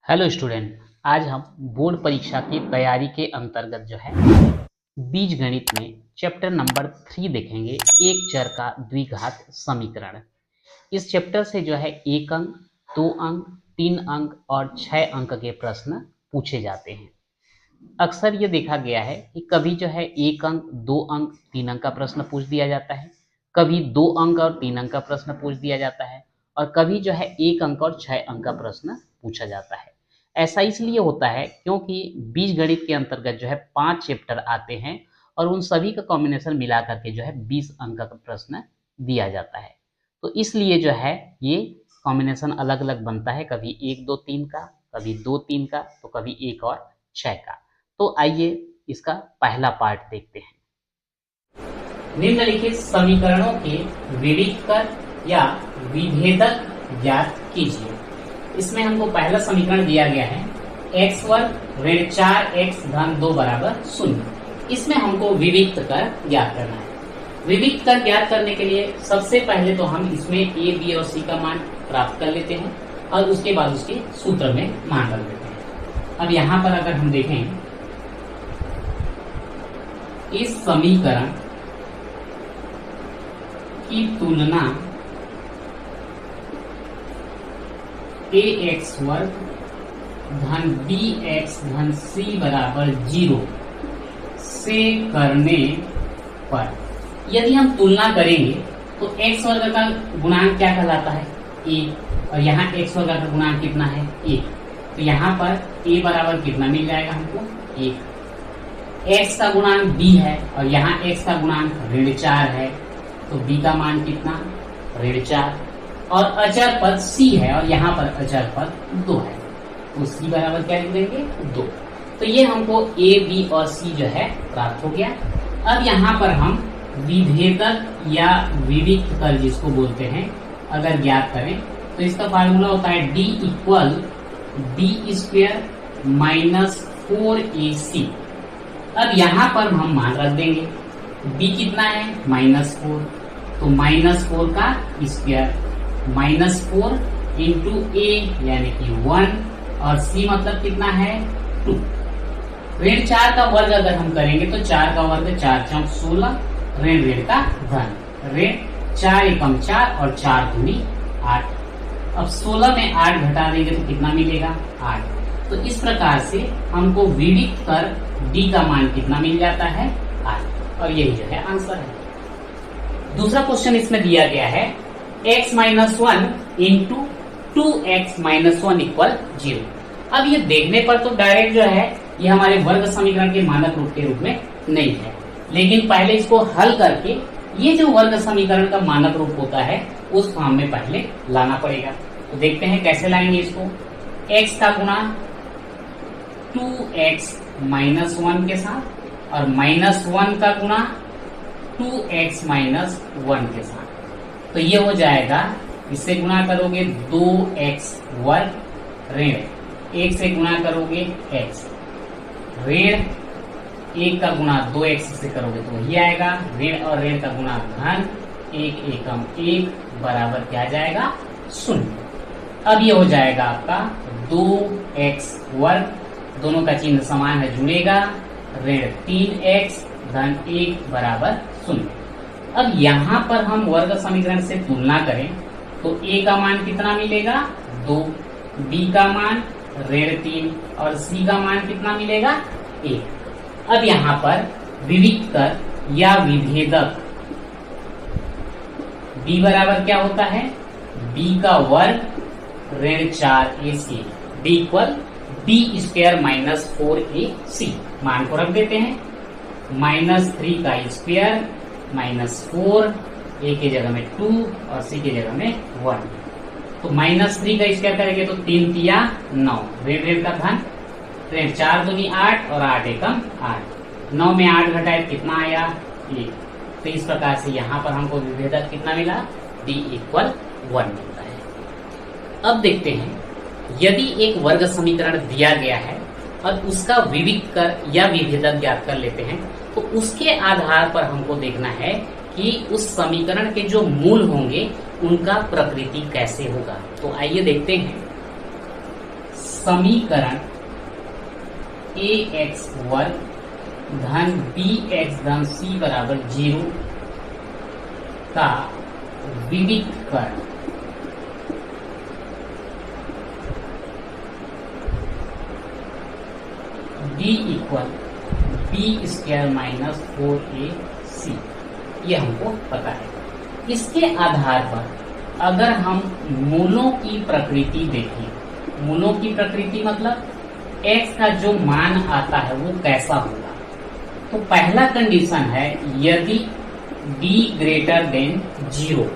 Hello student. आज हम board परीक्षा की तैयारी के अंतर्गत जो है बीज गणित में चैप्टर नंबर 3 देखेंगे। एक चर का द्विघात समीकरण। इस चैप्टर से जो है 1 अंक, 2 अंक, 3 अंक और 6 अंक के प्रश्न पूछे जाते हैं। अक्सर ये देखा गया है कि कभी जो है 1 अंक, 2 अंक, 3 अंक का प्रश्न पूछ दिया जाता है, कभी 2 अंक और 3 अंक का प्रश्न पूछ दिया जाता है, और कभी जो है 1 अंक और 6 अंक का प्रश्न पूछा जाता है। ऐसा इसलिए होता है क्योंकि बीज गणित के अंतर्गत जो है 5 चैप्टर आते हैं और उन सभी का कॉम्बिनेशन मिला करके जो है 20 अंक का प्रश्न दिया जाता है। तो इसलिए जो है ये कॉम्बिनेशन अलग अलग बनता है, कभी 1 2 3 का, कभी 2 3 का, तो कभी 1 और 6 का। तो आइए इसका पहला पार्ट देखते हैं। निम्नलिखित समीकरणों के विविध कर या विभेदक ज्ञात कीजिए। इसमें हमको पहला समीकरण दिया गया है x वर्ग ऋण 4x धन 2 बराबर 0। इसमें हमको विविक्त कर ज्ञात करना है। विविक्त कर ज्ञात करने के लिए सबसे पहले तो हम इसमें a, b और c का मान प्राप्त कर लेते हैं और उसके बाद उसके सूत्र में मान रख देते हैं। अब यहाँ पर अगर हम देखें इस समीकरण की तुलना ax वर्ग धन bx धन c बराबर 0 से करने पर यदि हम तुलना करेंगे तो x वर्ग का गुणांक क्या कहलाता है? a, और यहाँ x वर्ग का गुणांक कितना है? 1। तो यहाँ पर a बराबर कितना मिल जाएगा हमको? 1। x का गुणांक b है और यहाँ x का गुणांक ऋण 4 है, तो b का मान कितना? ऋण 4। और अचर पद c है और यहाँ पर अचर पद 2 है, तो c बराबर क्या लिख देंगे? 2। तो ये हमको a, b और c जो है प्राप्त हो गया। अब यहाँ पर हम विभेदक या विविक्त कर जिसको बोलते हैं अगर ज्ञात करें तो इसका फार्मूला होता है d equal b square minus 4ac। अब यहाँ पर हम मान रख देंगे, b कितना है? -4, तो -4 का स्क्वायर, -4 इंटू a यानी कि 1 और c मतलब कितना है? 2। ऋण 4 का वर्ग अगर हम करेंगे तो 4 का वर्ग 4 चौक 16, ऋण ऋण का धन, ऋण 4 एकम 4 और 4 दूनी 8। अब 16 में 8 घटा देंगे तो कितना मिलेगा? 8। तो इस प्रकार से हमको विविक्त कर d का मान कितना मिल जाता है? 8। और यही जो है आंसर है। दूसरा क्वेश्चन इसमें दिया गया है x minus 1 into 2x minus 1 equal 0। अब ये देखने पर तो डायरेक्ट जो है ये हमारे वर्ग समीकरण के मानक रूप के रूप में नहीं है, लेकिन पहले इसको हल करके ये जो वर्ग समीकरण का मानक रूप होता है उस फॉर्म में पहले लाना पड़ेगा। तो देखते हैं कैसे लाएंगे इसको। x का गुणा 2x माइनस 1 के साथ और -1 का गुणा 2x माइनस 1 के साथ, तो ये हो जाएगा, इससे गुणा करोगे 2x वर्ग ऋण 1 से गुणा करोगे x, ऋण 1 का गुणा 2x से करोगे तो वही आएगा, ऋण और ऋण का गुणा धन 1 एकम 1 बराबर क्या जाएगा? 0। अब ये हो जाएगा आपका 2x वर्ग, दोनों का चिन्ह समान है जुड़ेगा, ऋण 3x धन 1 बराबर 0। अब यहाँ पर हम वर्ग समीकरण से तुलना करें तो a का मान कितना मिलेगा? 2, b का मान ऋण 3 और c का मान कितना मिलेगा? 1। अब यहाँ पर विविक्त कर या विभेदक b बराबर क्या होता है? b का वर्ग ऋण 4ac, d equal b square minus 4ac। मान को रख देते हैं, -3 का स्क्वायर -4, a की जगह में 2 और c की जगह में 1। तो -3 का स्क्वायर करेंगे तो 3 तिया 9, ऋण ऋण का धन, ऋण 4 दूनी 8 और 8 एकम 8, 9 में 8 घटाए कितना आया? 1। तो इस प्रकार से यहाँ पर हमको विभेदक कितना मिला? d इक्वल 1 मिलता है। अब देखते हैं यदि एक वर्ग समीकरण दिया गया है और उसका विविक्त कर या विभेदक ज्ञात कर लेते हैं तो उसके आधार पर हमको देखना है कि उस समीकरण के जो मूल होंगे उनका प्रकृति कैसे होगा। तो आइए देखते हैं। समीकरण ax वर्ग धन bx धन c बराबर 0 का विविधीकरण b equal B square minus 4ac, ये हमको पता है। इसके आधार पर अगर हम मूलों की प्रकृति देखें, मूलों की प्रकृति मतलब x का जो मान आता है वो कैसा होगा, तो पहला कंडीशन है यदि b ग्रेटर देन 0,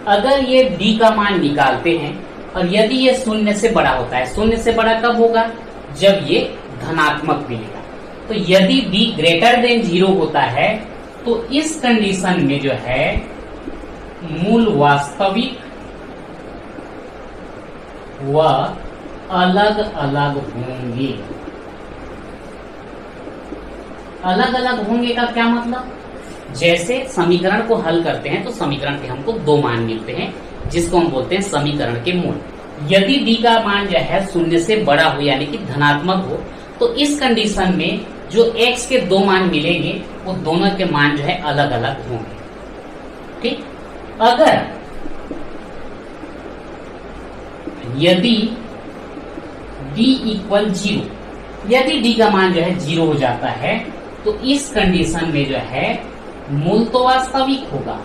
अगर ये b का मान निकालते हैं और यदि ये शून्य से बड़ा होता है, शून्य से बड़ा कब होगा, जब ये धनात्मक मिलेगा। तो यदि b ग्रेटर देन 0 होता है तो इस कंडीशन में जो है मूल वास्तविक व अलग अलग होंगे। अलग अलग होंगे का क्या मतलब, जैसे समीकरण को हल करते हैं तो समीकरण के हमको दो मान मिलते हैं जिसको हम बोलते हैं समीकरण के मूल। यदि b का मान जो है शून्य से बड़ा हो यानी कि धनात्मक हो तो इस कंडीशन में जो x के दो मान मिलेंगे वो दोनों के मान जो है अलग अलग होंगे। ठीक, अगर यदि d इक्वल 0, यदि d का मान जो है 0 हो जाता है तो इस कंडीशन में जो है मूल तो वास्तविक होगा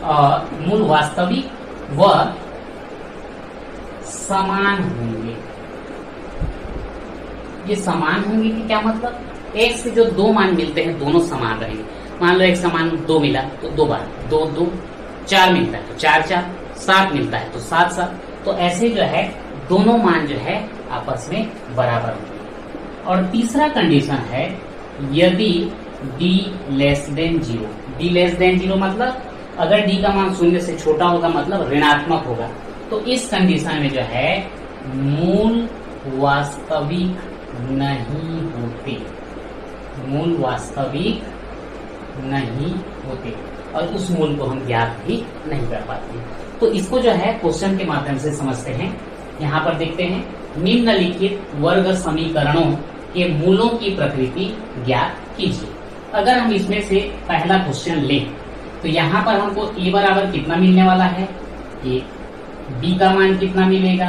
और मूल वास्तविक व समान होंगे। ये समान होंगे कि क्या मतलब, x के जो दो मान मिलते हैं दोनों समान रहेंगे। मान लो x का मान 2 मिला तो 2 बार 2 2 4 मिलता है तो 4 4, 7 मिलता है तो 7 7, तो ऐसे जो है दोनों मान जो है आपस में बराबर होंगे। और तीसरा कंडीशन है यदि d less than 0, d less than 0 मतलब अगर d का मान शून्य से छोटा होगा मतलब ऋणात्मक होगा, तो इस कंडीशन में जो है मूल वास्तविक नहीं होते, मूल वास्तविक नहीं होते और उस मूल को हम ज्ञात भी नहीं कर पाते। तो इसको जो है क्वेश्चन के माध्यम से समझते हैं। यहाँ पर देखते हैं निम्नलिखित वर्ग समीकरणों के मूलों की प्रकृति ज्ञात कीजिए। अगर हम इसमें से पहला क्वेश्चन लें तो यहाँ पर हमको a बराबर कितना मिलने वाला है 1, b का मान कितना मिलेगा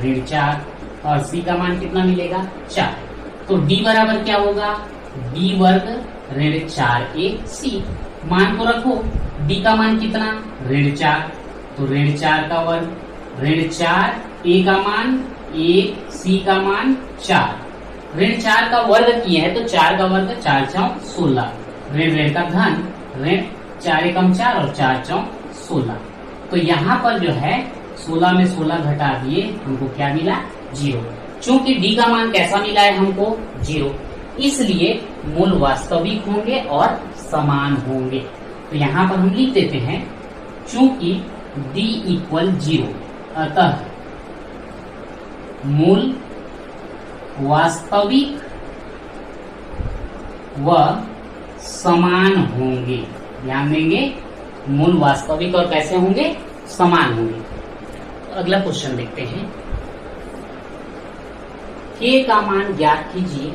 ऋण 4 और c का मान कितना मिलेगा 4। तो d बराबर क्या होगा b वर्ग ऋण 4ac, मान को रखो d का मान कितना ऋण 4, तो ऋण 4 का वर्ग ऋण 4 a का मान 1 c का मान 4, ऋण 4 का वर्ग किए हैं तो 4 का वर्ग 4 4 16, ऋण ऋण का धन ऋण 4 एकम 4 और 4 4 16। तो यहाँ पर जो है 16 में 16 घटा दिए हमको क्या मिला 0। चूंकि d का मान कैसा मिला है हमको 0, इसलिए मूल वास्तविक होंगे और समान होंगे। तो यहाँ पर हम लिख देते हैं चूंकि d इक्वल 0 अतः मूल वास्तविक व समान होंगे। ध्यान देंगे मूल वास्तविक और कैसे होंगे समान होंगे। तो अगला क्वेश्चन देखते हैं k का मान ज्ञात कीजिए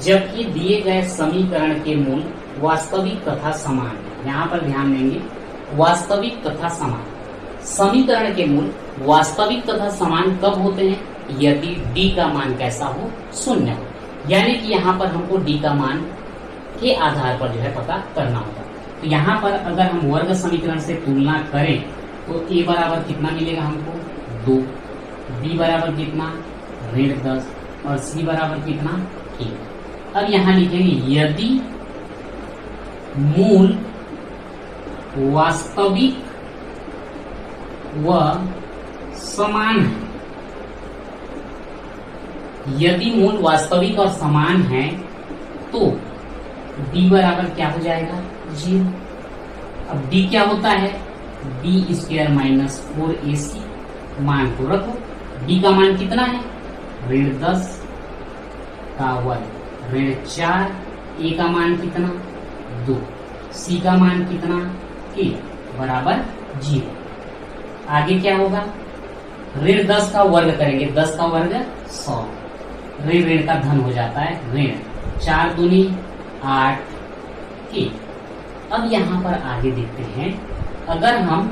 जबकि दिए गए समीकरण के मूल वास्तविक तथा समान है। यहाँ पर ध्यान देंगे वास्तविक तथा समान, समीकरण के मूल वास्तविक तथा समान कब होते हैं यदि d का मान कैसा हो शून्य हो, यानी कि यहाँ पर हमको d का मान के आधार पर जो है पता करना होगा। तो यहाँ पर अगर हम वर्ग समीकरण से तुलना करें तो a बराबर कितना मिलेगा हमको 2, b बराबर कितना ऋण 10 और c बराबर कितना 1। अब यहाँ लिखेंगे यदि मूल वास्तविक व समान है, यदि मूल वास्तविक और समान है तो d बराबर क्या हो जाएगा 0। अब d क्या होता है b स्क्वायर माइनस 4ac, मान को रखो d का मान कितना है ऋण 10 का वर्ग ऋण 4, a का मान कितना 2, c का मान कितना 1 बराबर 0। आगे क्या होगा ऋण 10 का वर्ग करेंगे, 10 का वर्ग 100, ऋण ऋण का धन हो जाता है ऋण, 4 दूनी 8। ठीक, अब यहां पर आगे देखते हैं, अगर हम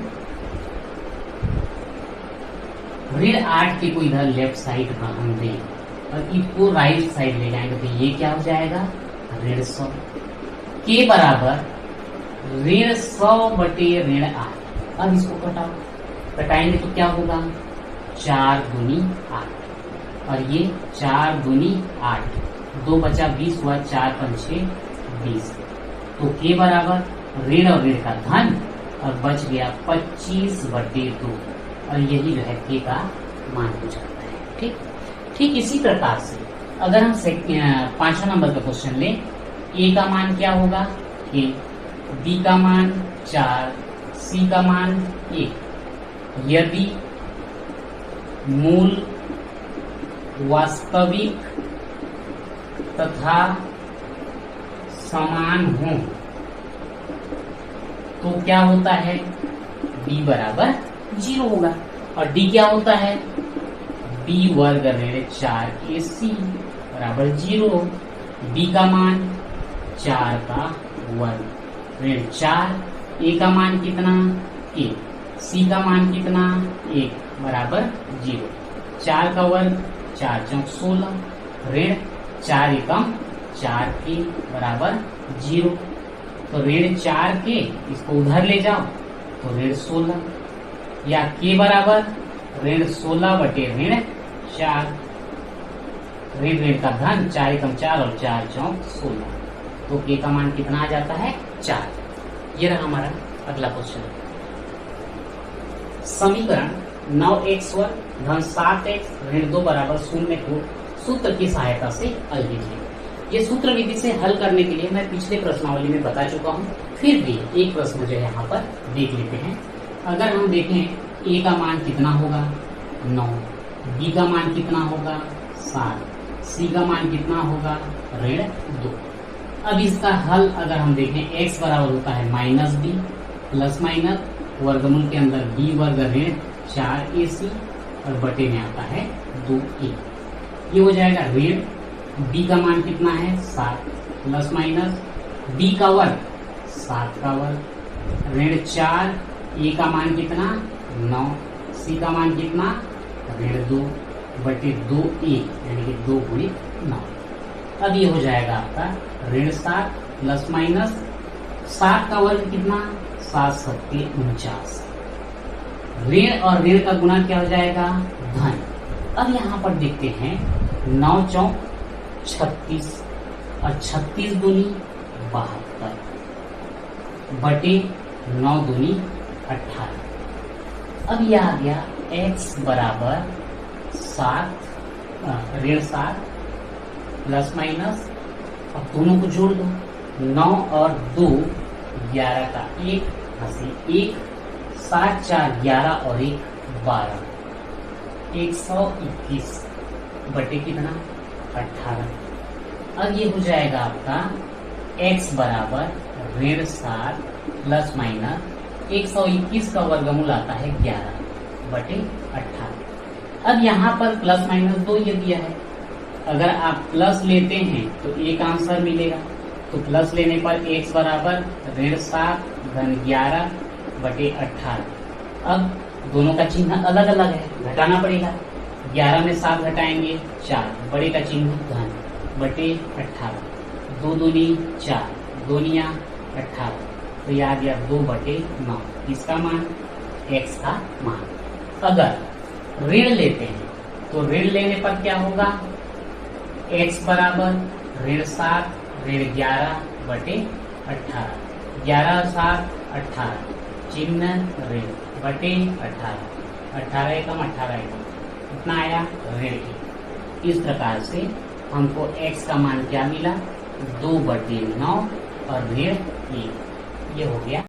ऋण 8 के को इधर लेफ्ट साइड हम दें और इसको राइट साइड ले जाएंगे तो ये क्या हो जाएगा, ऋण 100 के बराबर ऋण 100 बटे ऋण 8। अब इसको कटाएंगे तो क्या होगा, 4 दूनी 8 और ये 4 दूनी 8, 2 बचा 20 हुआ, 4 पंचे 20, तो के बराबर ऋण और ऋण का धन और बच गया 25 बटे 2 और यही जो है के का मान हो जाता है। ठीक, ठीक इसी प्रकार से अगर हम 5वां नंबर का क्वेश्चन लें, ए का मान क्या होगा के, बी का मान 4, सी का मान 1, यदि मूल वास्तविक तथा समान हो तो क्या होता है, b बराबर 0 होगा और d क्या होता है, b वर्ग ऋण 4ac बराबर 0। b का मान 4 का वर्ग ऋण 4, a का मान कितना 1, c का मान कितना 1 बराबर 0, 4 का वर्ग 4 चौक 16, ऋण 4 एकम 4 के बराबर 0, तो ऋण 4 के इसको उधर ले जाओ तो ऋण 16 या के बराबर ऋण 16 बटे ऋण 4, ऋण ऋण का धन 4 एकम 4 और 4 चौक 16, तो के का मान कितना आ जाता है 4। ये रहा हमारा अगला क्वेश्चन। समीकरण 9x वर्ग धन 7x ऋण 2 बराबर 0 को सूत्र की सहायता से हल कीजिए। ये सूत्र विधि से हल करने के लिए मैं पिछले प्रश्नावली में बता चुका हूँ, फिर भी एक प्रश्न जो है यहाँ पर देख लेते हैं। अगर हम देखें ए का मान कितना होगा 9, बी का मान कितना होगा 7, सी का मान कितना होगा ऋण 2। अब इसका हल अगर हम देखें, x बराबर होता है माइनस बी प्लस माइनस वर्गमूल के अंदर b वर्ग ऋण 4ac और बटे में आता है 2a। ये हो जाएगा ऋण b का मान कितना है 7 प्लस माइनस b का वर्ग 7 का वर्ग ऋण 4, a का मान कितना 9, c का मान कितना ऋण 2 बटे 2a यानी कि 2 गुणित 9। अब ये हो जाएगा आपका ऋण 7 प्लस माइनस 7 का वर्ग कितना 7 सत्ते 49, ऋण और ऋण का गुणा क्या हो जाएगा धन। अब यहाँ पर देखते हैं 9 चौक 36 और 36 दूनी 72 बटे 9 दूनी 18। अब यह आ गया x बराबर 7 ऋण 7 प्लस माइनस, अब दोनों को जोड़ दो, 9 और 2 11 का 1 हंसी 1, 7 4 11 और 1 12, 121 बटे कितना 18। अब ये हो जाएगा आपका x बराबर ऋण 7 प्लस माइनस 121 का वर्गमूल आता है 11 बटे 18। अब यहाँ पर प्लस माइनस 2 ये दिया है, अगर आप प्लस लेते हैं तो एक आंसर मिलेगा, तो प्लस लेने पर x बराबर ऋण 7 धन 11 बटे 18। अब दोनों का चिन्ह अलग अलग है, घटाना पड़ेगा, 11 में 7 घटाएंगे 4, बड़े का चिन्ह धन बटे 18, 2 दूनी 4, दूनिया 18, तो यह आ गया 2 बटे 9, इसका मान x का मान। अगर ऋण लेते हैं तो ऋण लेने पर क्या होगा, x बराबर ऋण 7 ऋण 11 बटे 18, 11 और 7 18, चिन्ह ऋण बटे 18, 18 एकम 18 एकम कितना आया ऋण की। इस प्रकार से हमको x का मान क्या मिला 2 बटे 9 और ऋण 1, ये हो गया।